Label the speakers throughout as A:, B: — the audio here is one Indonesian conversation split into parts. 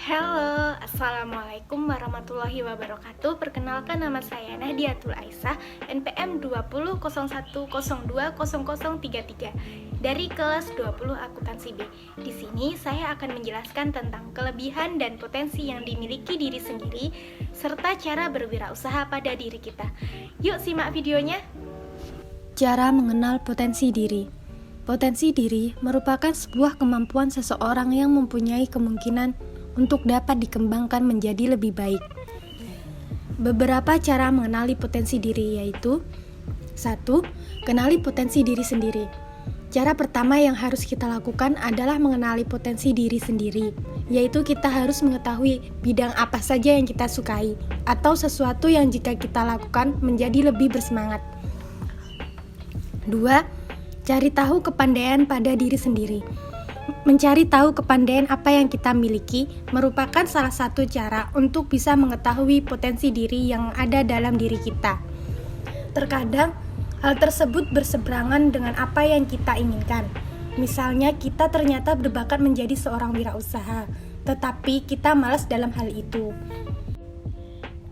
A: Halo, Assalamualaikum warahmatullahi wabarakatuh. Perkenalkan, nama saya Nahdiatul Aisyah, NPM 2001020033 dari kelas 20 akuntansi B. Di sini saya akan menjelaskan tentang kelebihan dan potensi yang dimiliki diri sendiri serta cara berwirausaha pada diri kita. Yuk simak videonya.
B: Cara mengenal potensi diri. Potensi diri merupakan sebuah kemampuan seseorang yang mempunyai kemungkinan untuk dapat dikembangkan menjadi lebih baik. Beberapa cara mengenali potensi diri yaitu 1. Kenali potensi diri sendiri. Cara pertama yang harus kita lakukan adalah mengenali potensi diri sendiri, yaitu kita harus mengetahui bidang apa saja yang kita sukai atau sesuatu yang jika kita lakukan menjadi lebih bersemangat. 2. Cari tahu kepandaian pada diri sendiri. Mencari tahu kepandaian apa yang kita miliki merupakan salah satu cara untuk bisa mengetahui potensi diri yang ada dalam diri kita. Terkadang, hal tersebut berseberangan dengan apa yang kita inginkan. Misalnya, kita ternyata berbakat menjadi seorang wirausaha, tetapi kita malas dalam hal itu.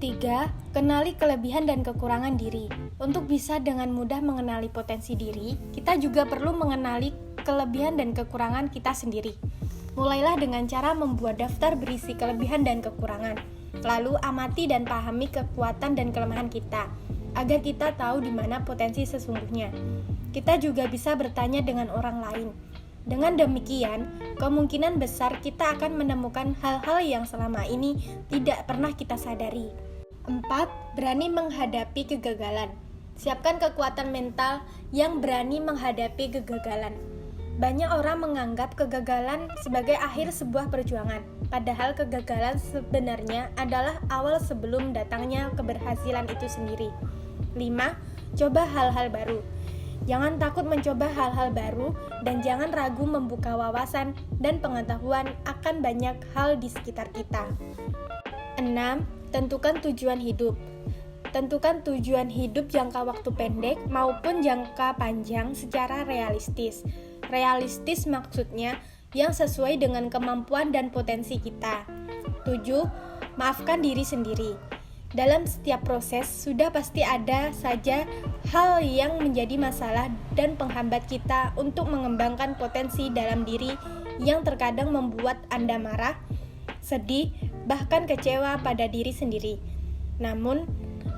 B: 3. Kenali kelebihan dan kekurangan diri. Untuk bisa dengan mudah mengenali potensi diri, kita juga perlu mengenali kelebihan dan kekurangan kita sendiri. Mulailah dengan cara membuat daftar berisi kelebihan dan kekurangan. Lalu amati dan pahami kekuatan dan kelemahan kita, agar kita tahu di mana potensi sesungguhnya. Kita juga bisa bertanya dengan orang lain. Dengan demikian, kemungkinan besar kita akan menemukan hal-hal yang selama ini tidak pernah kita sadari. 4. Berani menghadapi kegagalan. Siapkan kekuatan mental yang berani menghadapi kegagalan. Banyak orang menganggap kegagalan sebagai akhir sebuah perjuangan, padahal kegagalan sebenarnya adalah awal sebelum datangnya keberhasilan itu sendiri. 5. Coba hal-hal baru. Jangan takut mencoba hal-hal baru dan jangan ragu membuka wawasan dan pengetahuan akan banyak hal di sekitar kita. 6. Tentukan tujuan hidup. Tentukan tujuan hidup jangka waktu pendek maupun jangka panjang secara realistis. Realistis maksudnya yang sesuai dengan kemampuan dan potensi kita. 7. Maafkan diri sendiri. Dalam setiap proses sudah pasti ada saja hal yang menjadi masalah dan penghambat kita untuk mengembangkan potensi dalam diri yang terkadang membuat Anda marah, sedih, bahkan kecewa pada diri sendiri. Namun,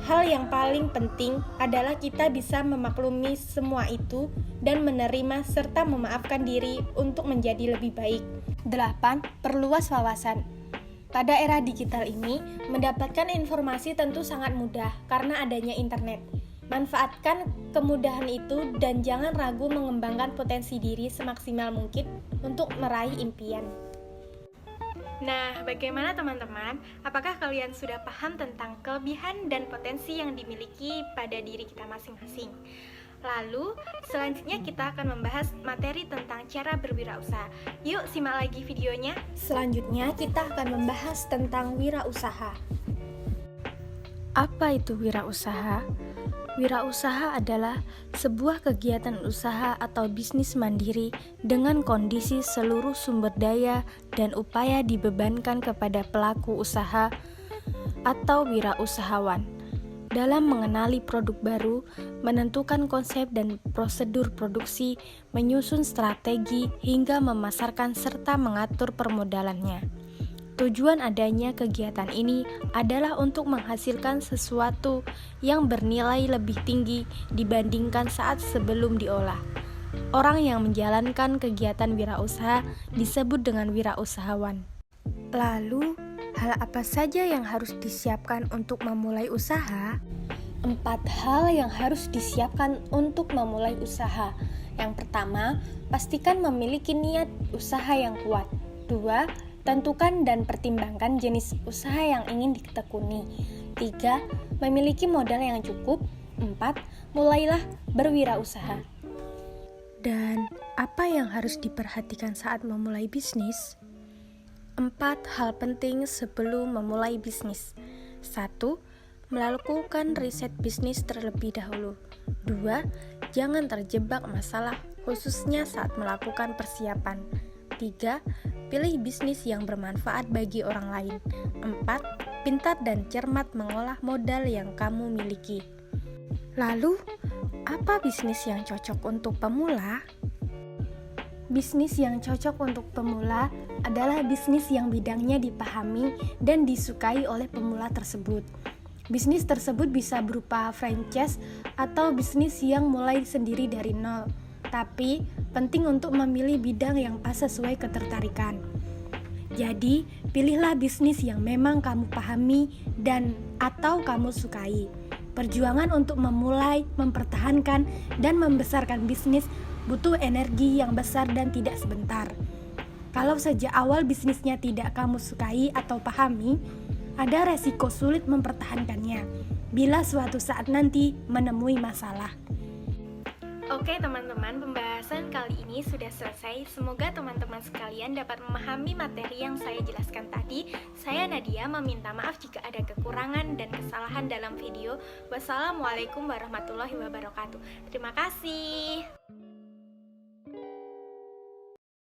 B: hal yang paling penting adalah kita bisa memaklumi semua itu dan menerima serta memaafkan diri untuk menjadi lebih baik. 8. Perluas wawasan. Pada era digital ini, mendapatkan informasi tentu sangat mudah karena adanya internet. Manfaatkan kemudahan itu dan jangan ragu mengembangkan potensi diri semaksimal mungkin untuk meraih impian.
A: Nah, bagaimana teman-teman? Apakah kalian sudah paham tentang kelebihan dan potensi yang dimiliki pada diri kita masing-masing? Lalu, selanjutnya kita akan membahas materi tentang cara berwirausaha. Yuk, simak lagi videonya.
B: Selanjutnya, kita akan membahas tentang wirausaha. Apa itu wirausaha? Wirausaha adalah sebuah kegiatan usaha atau bisnis mandiri dengan kondisi seluruh sumber daya dan upaya dibebankan kepada pelaku usaha atau wirausahawan dalam mengenali produk baru, menentukan konsep dan prosedur produksi, menyusun strategi hingga memasarkan serta mengatur permodalannya. Tujuan adanya kegiatan ini adalah untuk menghasilkan sesuatu yang bernilai lebih tinggi dibandingkan saat sebelum diolah. Orang yang menjalankan kegiatan wirausaha disebut dengan wirausahawan. Lalu, hal apa saja yang harus disiapkan untuk memulai usaha? 4 hal yang harus disiapkan untuk memulai usaha. Yang pertama, pastikan memiliki niat usaha yang kuat. 2. Tentukan dan pertimbangkan jenis usaha yang ingin ditekuni. 3. Memiliki modal yang cukup. 4. Mulailah berwirausaha. Dan apa yang harus diperhatikan saat memulai bisnis? 4 hal penting sebelum memulai bisnis. 1. Melakukan riset bisnis terlebih dahulu. 2. Jangan terjebak masalah khususnya saat melakukan persiapan. 3. pilih bisnis yang bermanfaat bagi orang lain. 4. Pintar dan cermat mengolah modal yang kamu miliki. Lalu, apa bisnis yang cocok untuk pemula? Bisnis yang cocok untuk pemula adalah bisnis yang bidangnya dipahami dan disukai oleh pemula tersebut. Bisnis tersebut bisa berupa franchise atau bisnis yang mulai sendiri dari nol. Tapi, penting untuk memilih bidang yang pas sesuai ketertarikan. Jadi, pilihlah bisnis yang memang kamu pahami dan atau kamu sukai. Perjuangan untuk memulai, mempertahankan, dan membesarkan bisnis butuh energi yang besar dan tidak sebentar. Kalau sejak awal bisnisnya tidak kamu sukai atau pahami, ada resiko sulit mempertahankannya bila suatu saat nanti menemui masalah.
A: Oke teman-teman, pembahasan kali ini sudah selesai. Semoga teman-teman sekalian dapat memahami materi yang saya jelaskan tadi. Saya Nadia meminta maaf jika ada kekurangan dan kesalahan dalam video. Wassalamualaikum warahmatullahi wabarakatuh. Terima kasih.